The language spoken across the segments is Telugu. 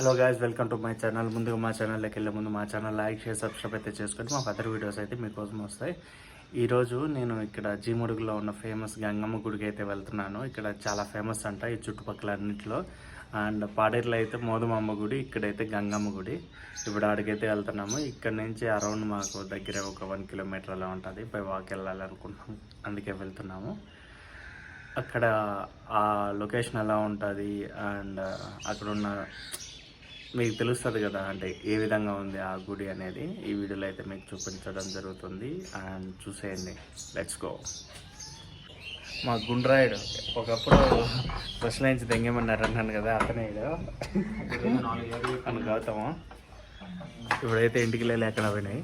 Hello guys, welcome to my channel. ముందుగా మా ఛానల్లోకి వెళ్ళే ముందు మా ఛానల్ లైక్ షేర్ సబ్స్క్రైబ్ అయితే చేసుకొని మాకు అదర్ వీడియోస్ అయితే మీకోసం వస్తాయి. ఈరోజు నేను ఇక్కడ జీముడుగులో ఉన్న ఫేమస్ గంగమ్మ గుడికి అయితే వెళ్తున్నాను. ఇక్కడ చాలా ఫేమస్ అంట ఈ చుట్టుపక్కల అన్నింటిలో. అండ్ పాడేరులో అయితే మోదుమమ్మ గుడి, ఇక్కడైతే గంగమ్మ గుడి. ఇప్పుడు ఆడికైతే వెళ్తున్నాము. ఇక్కడ నుంచి అరౌండ్ మాకు దగ్గర ఒక 1 కిలోమీటర్ అలా ఉంటుంది. బై వాక్ వెళ్ళాలి అనుకుంటున్నాం, అందుకే వెళ్తున్నాము. అక్కడ ఆ లొకేషన్ ఎలా ఉంటుంది అండ్ అక్కడున్న మీకు తెలుస్తుంది కదా, అంటే ఏ విధంగా ఉంది ఆ గుడి అనేది ఈ వీడియోలో అయితే మీకు చూపించడం జరుగుతుంది. అండ్ చూసేయండి, లెట్స్ గో. మా గుండ్రాయుడు ఒకప్పుడు బస్సులో నుంచి దెంగమన్నారు అన్నాను కదా, అతనే అని గౌతము. ఇప్పుడైతే ఇంటికి వెళ్ళి ఎక్కడ పోయినాయి,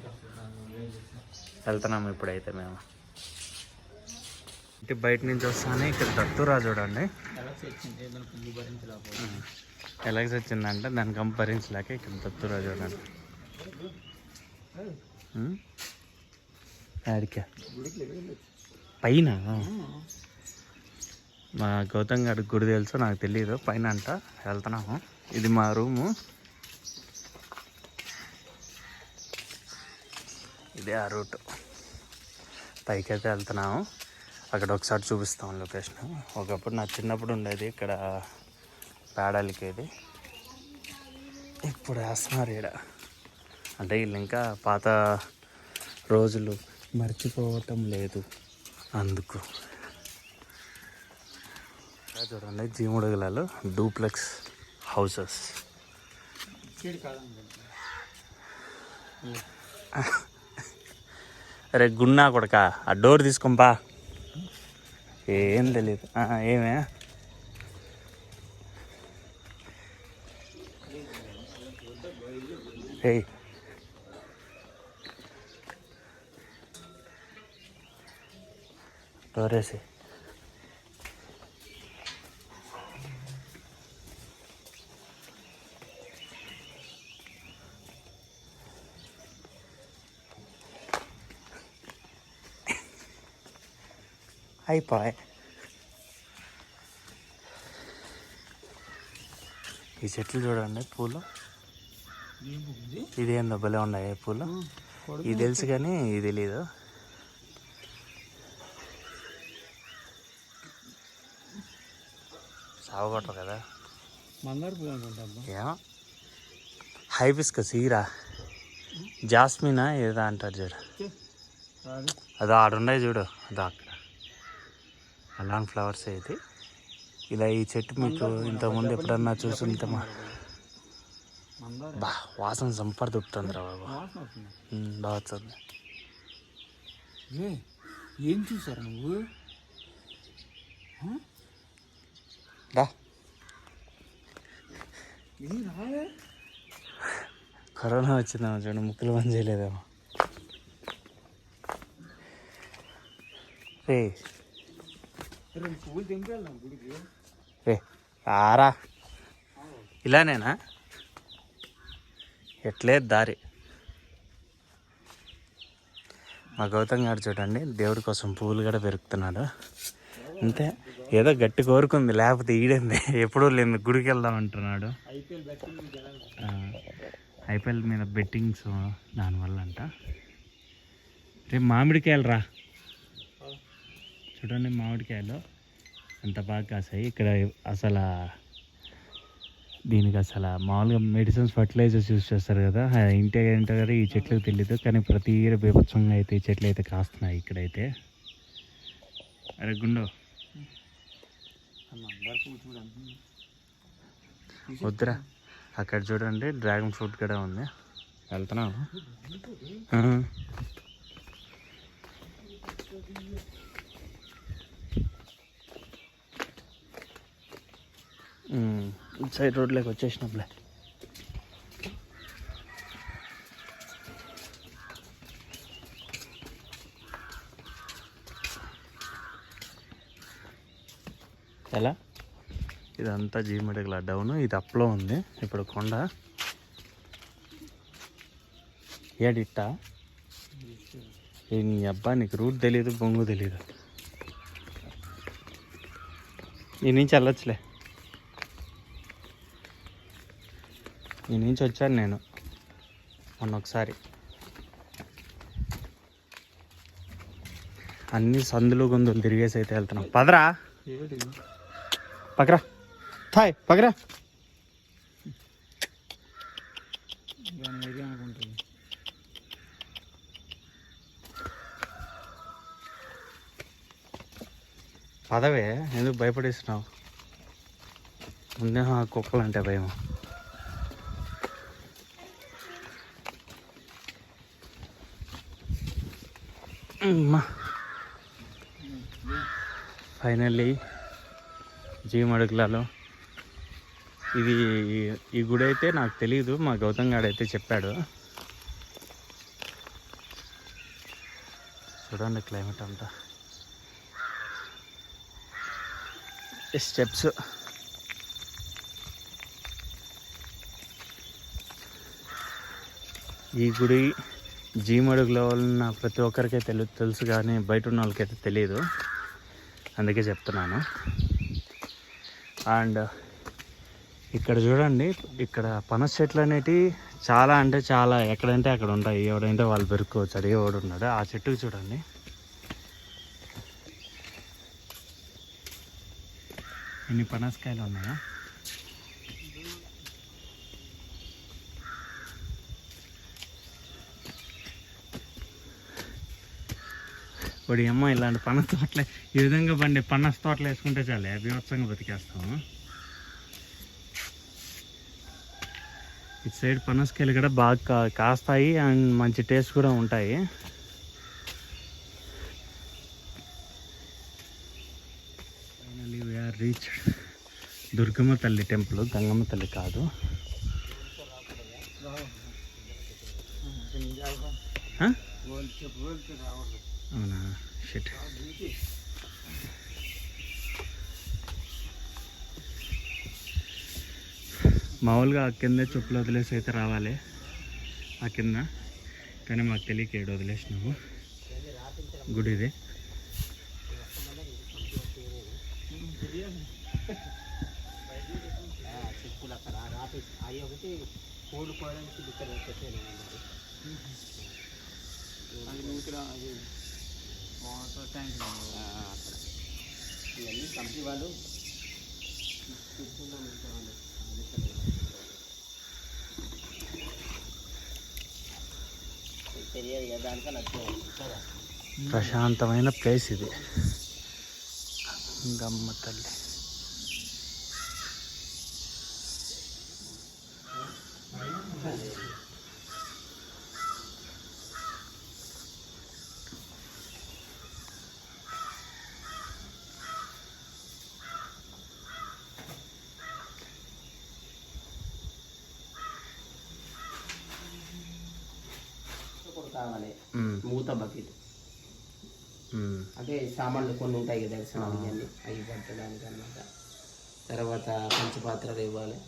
వెళ్తున్నాము ఇప్పుడైతే మేము. ఇంటి బయట నుంచి వస్తానే ఇక్కడ దత్తురా చూడండి. ఎలాగ వచ్చిందంటే దాన్ని కంపరించలేక ఇక్కడ దత్తురా చూడండి. ఆడికా పైన మా గౌతమ్ గారి గుడి తెలుసు, నాకు తెలియదు. పైన అంట వెళ్తున్నాము. ఇది మా రూము, ఇదే ఆ రూట్. పైకి అయితే వెళ్తున్నాము. అక్కడ ఒకసారి చూపిస్తాం లొకేషన్. ఒకప్పుడు నా చిన్నప్పుడు ఉండేది ఇక్కడ పేడలికేది, ఇప్పుడు వేస్తున్నారు ఇక్కడ. అంటే వీళ్ళు ఇంకా పాత రోజులు మర్చిపోవటం లేదు, అందుకు. చూడండి జీముడుగులలో డూప్లెక్స్ హౌసెస్. అరే గున్నా కొడక, ఆ డోర్ తీసుకొంపా. ఏం తెలియదు. ఏమే ఏయ్, డోరేసి. అయిపోయి ఈ చెట్లు చూడండి, పూలు. ఇదేందో భలే ఉన్నాయి పూలు. ఇది తెలుసు కానీ ఇది తెలీదు. సాగుకొట్టరు కదా, ఏమో. హైబిస్కస్ ఈరా, జాస్మినా ఏదో అంటారు చూడు. అదో ఆడున్నాయి చూడు, అదో అక్కడ అలాంటి ఫ్లవర్స్ అయితే. ఇలా ఈ చెట్టు మీకు ఇంతకుముందు ఎప్పుడన్నా చూసుంటామా? బా వాసన సంపర్ దుప్పుతుంది రా బాబు, బాగా వస్తుంది. ఏం చూసారు నువ్వు? కరోనా వచ్చిందేమో చూడండి, ముక్కులు పని చేయలేదేమో. రే పువ్వులు తెంపేళ్ళ గుడికి. రే రారా, ఇలానేనా? ఎట్లే దారి. మా గౌతమ్ గారు చూడండి, దేవుడి కోసం పువ్వులు కూడా పెరుగుతున్నాడు. అంతే, ఏదో గట్టి కోరుకుంది, లేకపోతే ఈడింది ఎప్పుడూ లేదు. గుడికి వెళ్దాం అంటున్నాడు. ఐపీఎల్ మీద బెట్టింగ్స్ దానివల్ల అంట. రేపు మామిడికాయలు రా చూడండి, మామిడికాయలు ఎంత బాగా కాసాయి ఇక్కడ. అసలు దీనికి అసలు మామూలుగా మెడిసిన్స్ ఫర్టిలైజర్స్ యూజ్ చేస్తారు కదా, ఇంటి ఏంటో కదా ఈ చెట్లకు తెలియదు. కానీ ప్రతి ఇయర్ బీభత్సంగా అయితే ఈ చెట్లు అయితే కాస్తున్నాయి ఇక్కడైతే. అరే గుండు, వద్దురా. అక్కడ చూడండి డ్రాగన్ ఫ్రూట్ కూడా ఉంది, వెళ్తున్నాము. సైడ్ రోడ్లోకి వచ్చేసినప్పుడే. ఎలా ఇదంతా జీమిడిగల డౌన్, ఇది అప్లో ఉంది. ఇప్పుడు కొండ ఏడిట్టా. నీ అబ్బా, నీకు రూట్ తెలీదు, బొంగు తెలీదు. ఈ నుంచి వెళ్ళొచ్చులే. ఈ నుంచి వచ్చాను నేను మొన్న ఒకసారి. అన్ని సందులు గొంతులు తిరిగేసి అయితే వెళ్తున్నాం. పదరా పక్కరా థాయ్ పక్కరా. అనుకుంటుంది. పదవే, ఎందుకు భయపడేస్తున్నావు? ముందే కుక్కలు అంటే భయం. ఫైనల్లీ జీమడుగులలో ఇది ఈ గుడి అయితే నాకు తెలీదు, మా గౌతమ్ గారు అయితే చెప్పాడు. చూడండి క్లైమేట్ అంతా, స్టెప్స్. ఈ గుడి జీమడుగులో ఉన్న ప్రతి ఒక్కరికే తెలుసు కానీ బయట ఉన్న వాళ్ళకైతే తెలియదు, అందుకే చెప్తున్నాను. అండ్ ఇక్కడ చూడండి, ఇక్కడ పనస చెట్లు అనేటివి చాలా అంటే చాలా ఎక్కడంటే అక్కడ ఉంటాయి. ఎవడంటే వాళ్ళు పెరుక్కోవచ్చు, అడిగేవాడు ఉన్నాడు. ఆ చెట్టుకు చూడండి ఎన్ని పనసకాయలు ఉన్నాయా. వాడి అమ్మ ఇలాంటి పనస తోటలే, ఈ విధంగా పండి పనస తోటలు వేసుకుంటే చాలే బీభత్సంగా బతికేస్తాము. ఇటు సైడ్ పనసకాయలు కూడా బాగా కాస్తాయి అండ్ మంచి టేస్ట్ కూడా ఉంటాయి. ఫైనలీ వీఆర్ రీచ్ దుర్గమ్మ తల్లి టెంపుల్, గంగమ్మ తల్లి కాదు. అవునా, షిట్. మామూలుగా ఆ కింద చెప్పులు వదిలేసి అయితే రావాలి ఆ కింద, కానీ మాకు తెలియక ఏడు వదిలేసినాము. గుడి ఇది. కంపెనీ వాళ్ళు ప్రశాంతమైన ప్లేస్ ఇది, గమ్మ తల్లి. కావాలి మూత బకెట్ అంటే సామాన్లు కొన్ని ఉంటాయి కదా దర్శనానికి, అన్ని అవి పట్టడానికి అన్నమాట. తర్వాత పంచపాత్రలు ఇవ్వాలి.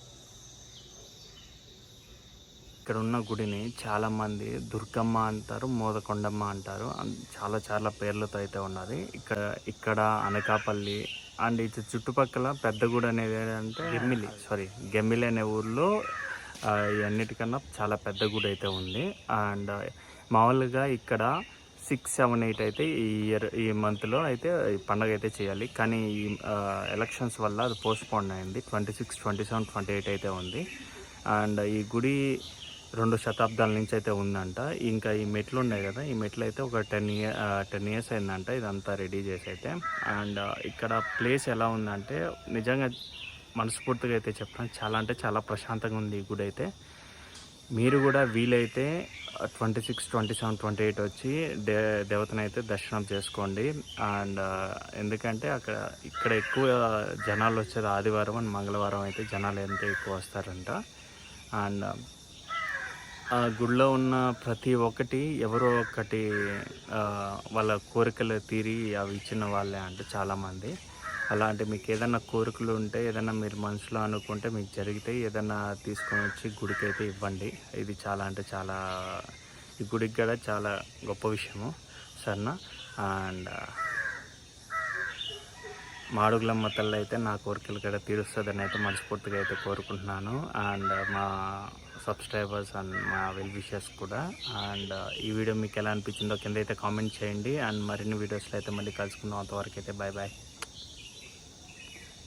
ఇక్కడ ఉన్న గుడిని చాలామంది దుర్గమ్మ అంటారు, మోదకొండమ్మ అంటారు, చాలా చాలా పేర్లతో అయితే ఉన్నది. ఇక్కడ అనకాపల్లి అండ్ ఇది చుట్టుపక్కల పెద్ద గుడి అనేది ఏంటంటే గెమ్మిలి అనే ఊర్లో అన్నిటికన్నా చాలా పెద్ద గుడి అయితే ఉంది. అండ్ మామూలుగా ఇక్కడ 6, 7, 8 అయితే ఈ మంత్లో అయితే ఈ పండుగ అయితే చేయాలి, కానీ ఈ ఎలక్షన్స్ వల్ల అది పోస్ట్పోన్ అయింది. 26, 27, 28 అయితే ఉంది. అండ్ ఈ గుడి 2 శతాబ్దాల నుంచి అయితే ఉందంట. ఇంకా ఈ మెట్లు ఉన్నాయి కదా, ఈ మెట్లు అయితే ఒక 10 years అయిందంట ఇదంతా రెడీ చేసి అయితే. అండ్ ఇక్కడ ప్లేస్ ఎలా ఉందంటే నిజంగా మనస్ఫూర్తిగా అయితే చెప్తాను, చాలా అంటే చాలా ప్రశాంతంగా ఉంది ఈ గుడి అయితే. మీరు కూడా వీలైతే 26, 27, 28 వచ్చి దేవతను అయితే దర్శనం చేసుకోండి. అండ్ ఎందుకంటే ఇక్కడ ఎక్కువ జనాలు వచ్చేది ఆదివారం అండ్ మంగళవారం అయితే జనాలు ఎంత ఎక్కువ వస్తారంట. అండ్ ఆ గుడిలో ఉన్న ప్రతి ఒక్కటి ఎవరో ఒకటి వాళ్ళ కోరికలు తీరి అవి ఇచ్చిన వాళ్ళే అంటే చాలామంది. అలాంటి మీకు ఏదైనా కోరికలు ఉంటే, ఏదైనా మీరు మనసులో అనుకుంటే మీకు జరిగితే ఏదైనా తీసుకొని వచ్చి గుడికి అయితే ఇవ్వండి. ఇది చాలా అంటే చాలా, ఈ గుడికి కూడా చాలా గొప్ప విషయము సరేనా. అండ్ మాడుగులమ్మ తల్లి అయితే నా కోరికలు కూడా తీరుస్తుందని అయితే మనస్ఫూర్తిగా అయితే కోరుకుంటున్నాను. అండ్ మా సబ్స్క్రైబర్స్ అండ్ మా వెల్ విషర్స్ కూడా. అండ్ ఈ వీడియో మీకు ఎలా అనిపించిందో కింద అయితే కామెంట్ చేయండి. అండ్ మరిన్ని వీడియోస్లో అయితే మళ్ళీ కలుసుకుందాం. అంతవరకు అయితే బాయ్ బాయ్.